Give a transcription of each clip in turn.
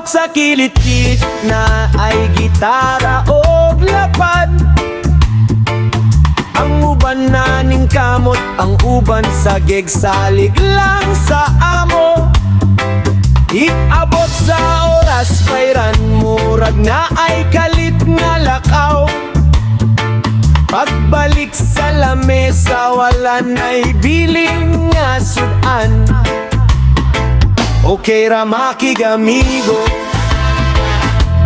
Sulok sa kilit-kit na ay gitara o lapad. Ang uban na ning kamot, ang uban sa gegsalig lang sa amo. Iabot sa oras bayran, murag na ay kalit nga lakaw. Pagbalik sa lamesa, wala na'y biling nga sudan. Okay ra makigamigo,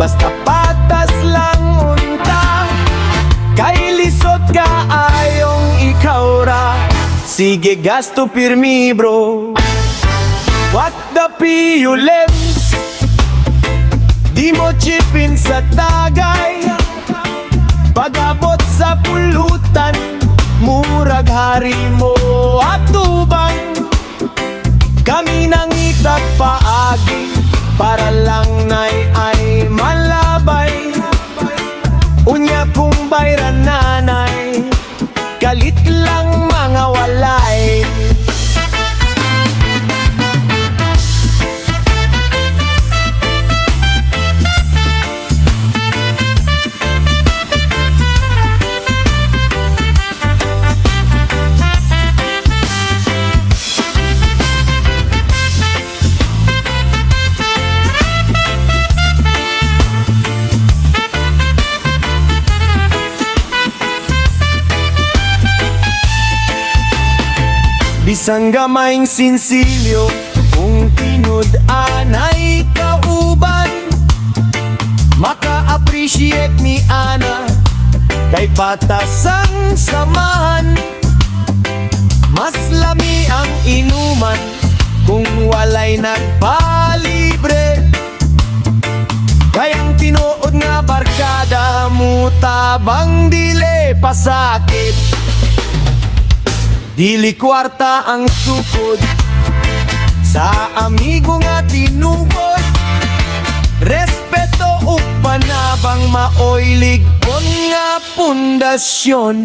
basta patas lang unta. Kay lisod ka ayong ikaw ra, sige gasto pirmi bro. What the piulens, di mo chipin sa tagay. Pag-abot sa pulutan, murag hari mo atubang. Kami nang itag paagi, para lang nay ay malabay. Unya kung bayran nanay, kalit lang mga walay. Bisang gamayng sinsilyo, kung tinud-an ay kauban, maka-appreciate ni ana, kay patasang samahan. Mas lami ang inuman, kung walay nagpalibre. Kayang tinuod nga barkada, mutabang dili pasakit. Dili kwarta ang sukod, sa amigo nga tinugod. Respeto ug panabang maoy lig-on nga pundasyon.